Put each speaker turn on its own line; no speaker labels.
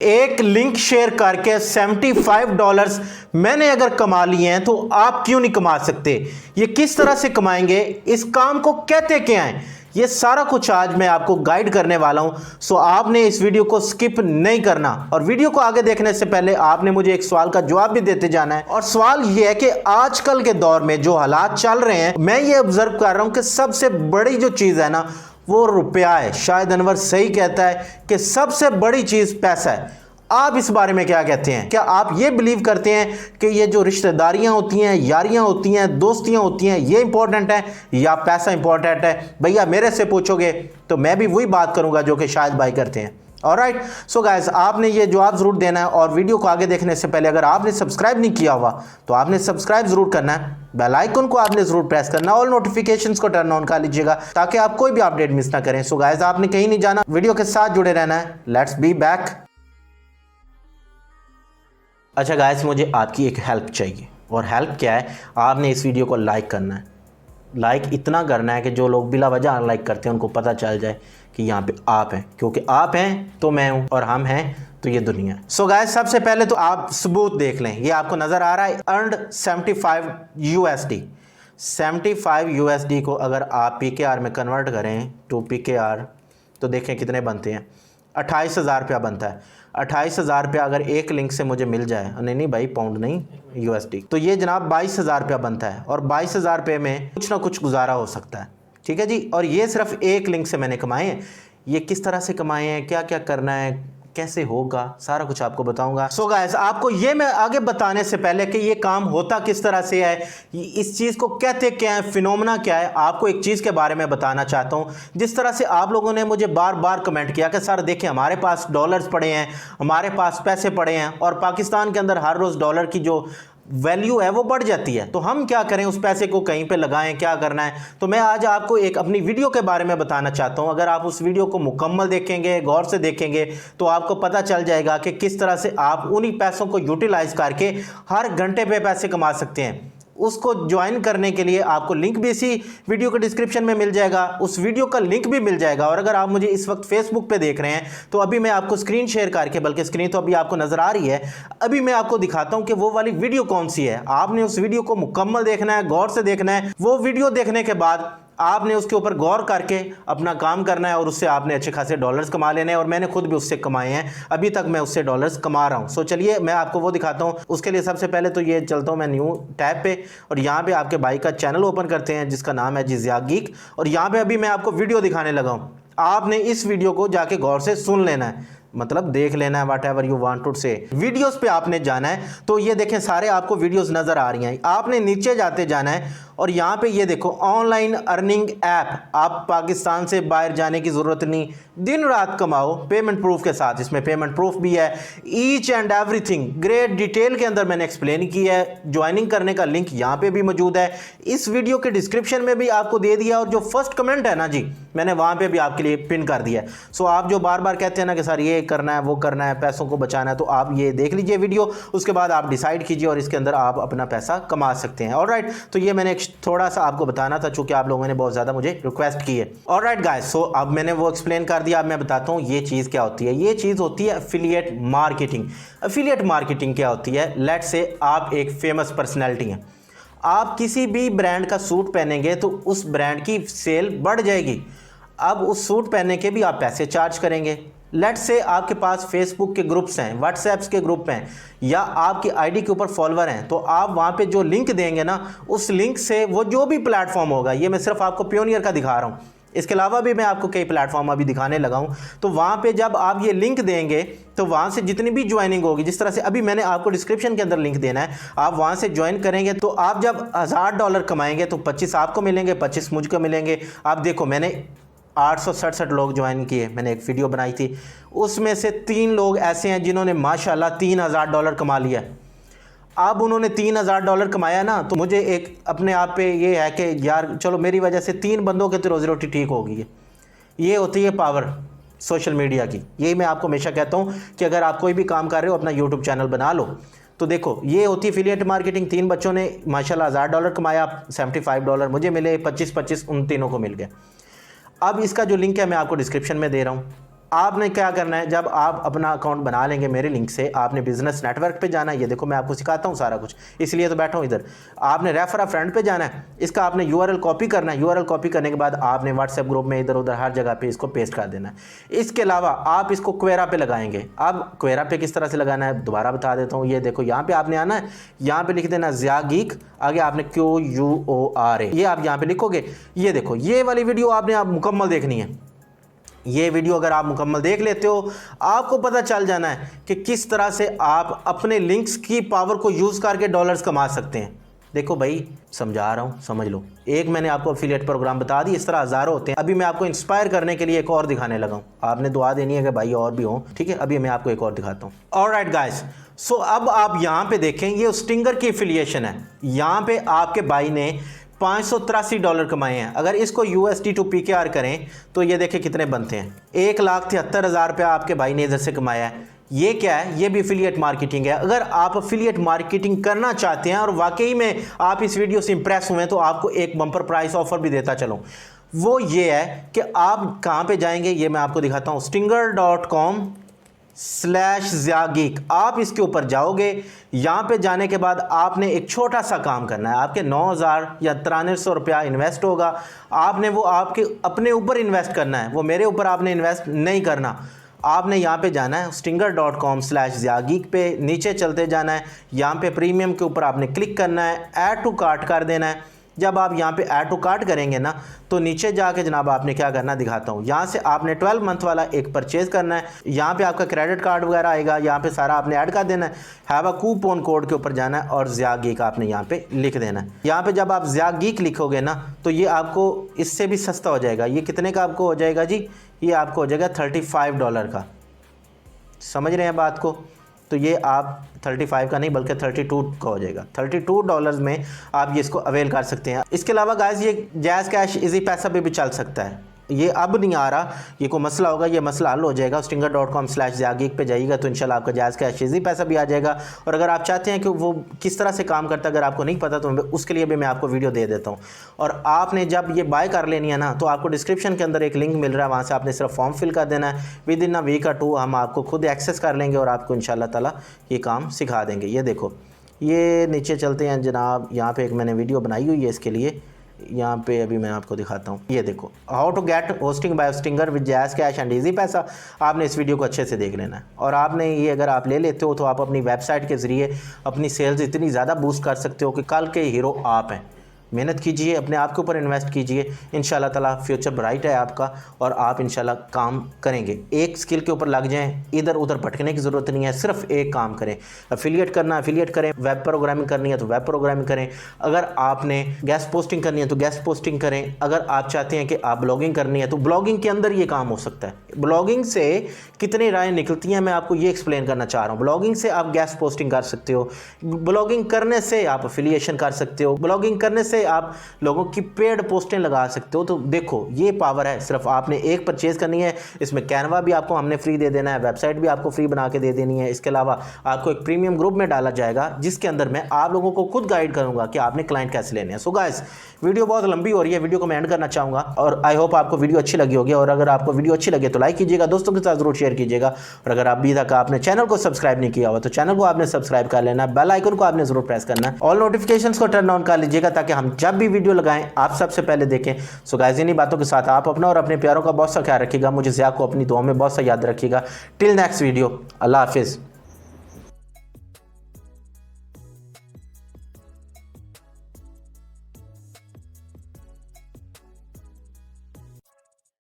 एक link share करके $75 मैंने अगर कमा लिए हैं तो आप क्यों नहीं कमा सकते? ये किस तरह से कमाएंगे, इस काम को कहते क्या हैं, ये सारा कुछ आज मैं आपको गाइड करने वाला हूं। सो आपने इस वीडियो को स्किप नहीं करना और वीडियो को आगे देखने से पहले आपने मुझे एक सवाल का जवाब भी देते जाना है। और सवाल ये है कि आजकल के दौर में जो हालात चल रहे हैं, मैं ये ऑब्जर्व कर रहा हूं कि सबसे बड़ी जो चीज है ना वो रुपया है। शायद अनवर सही कहता है कि सबसे बड़ी चीज पैसा है। आप इस बारे में क्या कहते हैं? क्या आप ये बिलीव करते हैं कि ये जो रिश्तेदारियां होती हैं, यारियां होती हैं, दोस्तियां होती हैं, ये इंपॉर्टेंट है या पैसा इंपॉर्टेंट है? भैया मेरे से पूछोगे तो मैं भी वही बात करूंगा जो कि शायद भाई करते हैं। ऑलराइट, सो गाइस, आपने ये जवाब जरूर देना है। और वीडियो को आगे देखने से पहले अगर आपने सब्सक्राइब नहीं किया हुआ तो आपने सब्सक्राइब जरूर करना है, बेल आइकन को आपने जरूर प्रेस करना, ऑल नोटिफिकेशंस को टर्न ऑन कर लीजिएगा ताकि आप कोई भी अपडेट मिस ना करें। सो गाइस, आपने कहीं नहीं जाना, वीडियो के साथ जुड़े रहना है। Let's be back. अच्छा गाइस, मुझे आपकी एक हेल्प चाहिए और हेल्प क्या है? आपने इस वीडियो को लाइक करना है। लाइक इतना करना है कि जो लोग बिला वजह अनलाइक करते हैं उनको पता चल जाए कि यहाँ पे आप हैं, क्योंकि आप हैं तो मैं हूँ और हम हैं तो ये दुनिया है। सो गाइस, सबसे पहले तो आप सबूत देख लें। ये आपको नज़र आ रहा है अर्नड 75 USD। 75 USD को अगर आप PKR में कन्वर्ट करें टू PKR तो देखें कितने बनते हैं। 28,000 रुपया बनता है। 28,000 रुपया अगर एक लिंक से मुझे मिल जाए, नहीं भाई पाउंड नहीं, USD, तो ये जनाब 22,000 रुपया बनता है। और 22,000 रुपये में कुछ ना कुछ गुजारा हो सकता है। ठीक है जी। और ये सिर्फ एक लिंक से मैंने कमाए हैं। ये किस तरह से कमाए हैं, क्या क्या करना है, कैसे होगा, सारा कुछ आपको बताऊंगा। सो गाइस, आपको ये मैं आगे बताने से पहले कि ये काम होता किस तरह से है, इस चीज़ को कहते क्या है, फिनोमेना क्या है, आपको एक चीज़ के बारे में बताना चाहता हूँ। जिस तरह से आप लोगों ने मुझे बार बार कमेंट किया कि सर देखिए हमारे पास डॉलर्स पड़े हैं, हमारे पास पैसे पड़े हैं और पाकिस्तान के अंदर हर रोज़ डॉलर की जो वैल्यू है वो बढ़ जाती है, तो हम क्या करें, उस पैसे को कहीं पे लगाएं, क्या करना है? तो मैं आज आपको एक अपनी वीडियो के बारे में बताना चाहता हूं। अगर आप उस वीडियो को मुकम्मल देखेंगे, गौर से देखेंगे, तो आपको पता चल जाएगा कि किस तरह से आप उन्हीं पैसों को यूटिलाइज करके हर घंटे पे पैसे कमा सकते हैं। उसको ज्वाइन करने के लिए आपको लिंक भी इसी वीडियो के डिस्क्रिप्शन में मिल जाएगा, उस वीडियो का लिंक भी मिल जाएगा। और अगर आप मुझे इस वक्त फेसबुक पे देख रहे हैं तो अभी मैं आपको स्क्रीन शेयर करके, बल्कि स्क्रीन तो अभी आपको नज़र आ रही है, अभी मैं आपको दिखाता हूं कि वो वाली वीडियो कौन सी है। आपने उस वीडियो को मुकम्मल देखना है, गौर से देखना है। वो वीडियो देखने के बाद आपने उसके ऊपर गौर करके अपना काम करना है और उससे आपने अच्छे खासे डॉलर्स कमा लेने हैं। और मैंने खुद भी उससे कमाए हैं, अभी तक मैं उससे डॉलर्स कमा रहा हूं। सो चलिए मैं आपको वो दिखाता हूं। उसके लिए सबसे पहले तो ये चलता हूं मैं न्यू टैब पे और यहाँ पे आपके भाई का चैनल ओपन करते हैं जिसका नाम है जिज़िया गीक। और यहाँ पे अभी मैं आपको वीडियो दिखाने लगा हूँ। आपने इस वीडियो को जाके गौर से सुन लेना है, मतलब देख लेना है, whatever you want to say. Videos पे आपने जाना है तो ये देखें सारे आपको वीडियोस नज़र आ रही हैं। आपने नीचे जाते जाना है और यहाँ पे ये देखो ऑनलाइन अर्निंग ऐप। आप पाकिस्तान से बाहर जाने की ज़रूरत नहीं, दिन रात कमाओ पेमेंट प्रूफ के साथ। इसमें पेमेंट प्रूफ भी है, each and everything great detail के अंदर मैंने एक्सप्लेन की है। ज्वाइनिंग करने का लिंक यहाँ पे भी मौजूद है, इस वीडियो के डिस्क्रिप्शन में भी आपको दे दिया। और जो फर्स्ट कमेंट है ना जी, मैंने वहाँ पे भी आपके लिए पिन कर दिया है। सो आप जो बार बार कहते हैं ना कि सर ये करना है, वो करना है, पैसों को बचाना है, तो आप ये देख लीजिए वीडियो, उसके बाद आप डिसाइड कीजिए और इसके अंदर आप अपना पैसा कमा सकते हैं। ऑलराइट, तो ये मैंने थोड़ा सा आपको बताना था चूंकि आप लोगों ने बहुत ज़्यादा मुझे रिक्वेस्ट की है। ऑलराइट गाइस, सो अब मैंने वो एक्सप्लेन कर दिया। अब मैं बताता हूँ ये चीज़ क्या होती है। ये चीज़ होती है एफिलिएट मार्केटिंग। एफिलिएट मार्केटिंग क्या होती है? लेट्स से आप एक फेमस पर्सनैलिटी हैं, आप किसी भी ब्रांड का सूट पहनेंगे तो उस ब्रांड की सेल बढ़ जाएगी। अब उस सूट पहनने के भी आप पैसे चार्ज करेंगे। लेट्स से आपके पास फेसबुक के ग्रुप्स हैं, व्हाट्सएप्स के ग्रुप हैं, या आपकी आईडी के ऊपर फॉलोअर हैं, तो आप वहाँ पे जो लिंक देंगे ना, उस लिंक से वो जो भी प्लेटफॉर्म होगा, ये मैं सिर्फ आपको प्योनियर का दिखा रहा हूँ, इसके अलावा भी मैं आपको कई प्लेटफॉर्म अभी दिखाने लगा हूँ। तो वहाँ पे जब आप ये लिंक देंगे तो वहाँ से जितनी भी ज्वाइनिंग होगी, जिस तरह से अभी मैंने आपको डिस्क्रिप्शन के अंदर लिंक देना है, आप वहाँ से ज्वाइन करेंगे तो आप जब $1,000 कमाएंगे तो 25 आपको मिलेंगे, 25 मुझको मिलेंगे। आप देखो मैंने 867 लोग ज्वाइन किए, मैंने एक वीडियो बनाई थी, उसमें से 3 लोग ऐसे हैं जिन्होंने माशाल्लाह $3,000 कमा लिया। अब उन्होंने $3,000 कमाया ना, तो मुझे एक अपने आप पे ये है कि यार चलो मेरी वजह से 3 बंदों की तो रोज़ी रोटी ठीक हो गई है। ये होती है पावर सोशल मीडिया की। यही मैं आपको हमेशा कहता हूँ कि अगर आप कोई भी काम कर रहे हो अपना यूट्यूब चैनल बना लो। तो देखो ये होती है एफिलिएट मार्केटिंग। 3 बच्चों ने माशाल्लाह $1,000 कमाया, $75 मुझे मिले, 25 उन तीनों को मिल गए। अब इसका जो लिंक है मैं आपको डिस्क्रिप्शन में दे रहा हूँ। आपने क्या करना है, जब आप अपना अकाउंट बना लेंगे मेरे लिंक से, आपने बिजनेस नेटवर्क पे जाना है। ये देखो मैं आपको सिखाता हूँ सारा कुछ, इसलिए तो बैठा हूँ इधर। आपने रेफर अ फ्रेंड पे जाना है, इसका आपने यूआरएल कॉपी करना है। यूआरएल कॉपी करने के बाद आपने व्हाट्सएप ग्रुप में इधर उधर हर जगह पे इसको पेस्ट कर देना है। इसके अलावा आप इसको क्वेरा पे लगाएंगे। अब क्वेरा पे किस तरह से लगाना है दोबारा बता देता हूँ। ये देखो यहाँ पे आपने आना है, यहाँ पे लिख देना ज़िया गीक, आगे आपने QUORA, ये आप यहाँ पे लिखोगे। ये देखो ये वाली वीडियो आपने आप मुकम्मल देखनी है। ये वीडियो अगर आप मुकम्मल देख लेते हो, आपको पता चल जाना है कि किस तरह से आप अपने लिंक्स की पावर को यूज़ करके डॉलर्स कमा सकते हैं। देखो भाई समझा रहा हूँ, समझ लो। एक मैंने आपको एफिलिएट प्रोग्राम बता दी, इस तरह हज़ारों होते हैं। अभी मैं आपको इंस्पायर करने के लिए एक और दिखाने लगा हूँ। आपने दुआ देनी है कि भाई और भी हो, ठीक है। अभी मैं आपको एक और दिखाता हूँ। ऑलराइट गाइस, सो अब आप यहाँ पे देखें, ये स्टिंगर की एफिलिएशन है। यहाँ पे आपके भाई ने $583 कमाए हैं। अगर इसको USD टू PKR करें तो ये देखें कितने बनते हैं। 1,73,000 रुपया आपके भाई ने इधर से कमाया है। ये क्या है? ये भी एफिलिएट मार्केटिंग है। अगर आप एफिलिएट मार्केटिंग करना चाहते हैं और वाकई में आप इस वीडियो से इंप्रेस हुए हैं तो आपको एक बम्पर प्राइस ऑफर भी देता चलूं। वो ये है कि आप कहाँ पे जाएंगे, ये मैं आपको दिखाता हूँ। stinger.com/ज़ियागीक, आप इसके ऊपर जाओगे। यहाँ पे जाने के बाद आपने एक छोटा सा काम करना है। आपके 9,000 या 9300 रुपया इन्वेस्ट होगा। आपने वो आपके अपने ऊपर इन्वेस्ट करना है, वो मेरे ऊपर आपने इन्वेस्ट नहीं करना। आपने यहाँ पे जाना है stinger.com/ज़ियागीक पे, नीचे चलते जाना है। यहाँ पे प्रीमियम के ऊपर आपने क्लिक करना है, ऐड टू कार्ट कर देना है। जब आप यहाँ पे ऐड टू कार्ट करेंगे ना, तो नीचे जाके जनाब आपने क्या करना दिखाता हूँ। यहाँ से आपने 12 मंथ वाला एक परचेज करना है। यहाँ पे आपका क्रेडिट कार्ड वगैरह आएगा, यहाँ पे सारा आपने ऐड कर देना है। हैव अ कूपन कोड के ऊपर जाना है और ज़ियागीक आपने यहाँ पे लिख देना है। यहाँ पे जब आप ज़ियागीक लिखोगे ना, तो ये आपको इससे भी सस्ता हो जाएगा। ये कितने का आपको हो जाएगा जी? ये आपको हो जाएगा $35 का। समझ रहे हैं बात को? तो ये आप 35 का नहीं बल्कि 32 का हो जाएगा। $32 में आप ये इसको अवेल कर सकते हैं। इसके अलावा गाइस ये जैज़ कैश इजी पैसा पे भी चल सकता है। ये अब नहीं आ रहा, ये कोई मसला होगा, ये मसला हल हो जाएगा। stinger.com/ज़ियागीक पे जाइएगा तो इंशाल्लाह आपका जैज़ कैश इजी पैसा भी आ जाएगा। और अगर आप चाहते हैं कि वो किस तरह से काम करता है, अगर आपको नहीं पता तो उसके लिए भी मैं आपको वीडियो दे देता हूँ। और आपने जब ये बाय कर लेनी है ना, तो आपको डिस्क्रिप्शन के अंदर एक लिंक मिल रहा है, वहाँ से आपने सिर्फ फॉर्म फिल कर देना है। Within a week or 2 हम आपको खुद एक्सेस कर लेंगे और आपको इंशाल्लाह ताला ये काम सिखा देंगे। ये देखो, ये नीचे चलते हैं जनाब। यहाँ पे एक मैंने वीडियो बनाई हुई है इसके लिए, यहाँ पे अभी मैं आपको दिखाता हूँ। ये देखो, how to get hosting by Hostinger with JazzCash and Easypaisa. आपने इस वीडियो को अच्छे से देख लेना है। और आपने ये अगर आप ले लेते हो तो आप अपनी वेबसाइट के ज़रिए अपनी सेल्स इतनी ज़्यादा बूस्ट कर सकते हो कि कल के हीरो आप हैं। मेहनत कीजिए, अपने आप के ऊपर इन्वेस्ट कीजिए, इंशाल्लाह ताला फ्यूचर ब्राइट है आपका और आप इंशाल्लाह काम करेंगे। एक स्किल के ऊपर लग जाएं, इधर उधर भटकने की ज़रूरत नहीं है, सिर्फ एक काम करें। एफिलिएट करना एफिलिएट करें, वेब प्रोग्रामिंग करनी है तो वेब प्रोग्रामिंग करें, अगर आपने गेस्ट पोस्टिंग करनी है तो गेस्ट पोस्टिंग करें, अगर आप चाहते हैं कि आप ब्लॉगिंग करनी है तो ब्लॉगिंग के अंदर ये काम हो सकता है। ब्लॉगिंग से कितनी राय निकलती हैं मैं आपको ये एक्सप्लेन करना चाह रहा हूँ। ब्लॉगिंग से आप गेस्ट पोस्टिंग कर सकते हो, ब्लॉगिंग करने से आप एफिलिएशन कर सकते हो, ब्लॉगिंग करने से आप लोगों की पेड पोस्टें लगा सकते हो। तो देखो ये पावर है, सिर्फ आपने एक परचेज करनी है। इसमें कैनवा भी आपको हमने फ्री दे देना है, वेबसाइट भी आपको फ्री बना के दे देनी है। इसके अलावा आपको एक प्रीमियम ग्रुप में डाला जाएगा जिसके अंदर मैं आप लोगों को खुद गाइड करूंगा कि आपने क्लाइंट कैसे लेने हैं। सो गाइस, वीडियो बहुत लंबी हो रही है, वीडियो को मैं एंड करना चाहूंगा और आई होप आपको वीडियो अच्छी लगी होगी। और अगर आपको वीडियो अच्छी लगे तो लाइक कीजिएगा, दोस्तों के साथ जरूर शेयर कीजिएगा। और अगर अभी तक आपने चैनल को सब्सक्राइब नहीं किया हुआ तो चैनल को आपने सब्सक्राइब कर लेना, बेल आइकन को आपने जरूर प्रेस करना है, ऑल नोटिफिकेशंस को टर्न ऑन कर लीजिएगा ताकि हम जब भी वीडियो लगाएं आप सबसे पहले देखें। सो गाइस, इन्हीं बातों के साथ आप अपना और अपने प्यारों का बहुत सा ख्याल रखिएगा। मुझे ज़िया को अपनी दुआ में बहुत सा याद रखिएगा। टिल नेक्स्ट वीडियो, अल्लाह हाफिज़।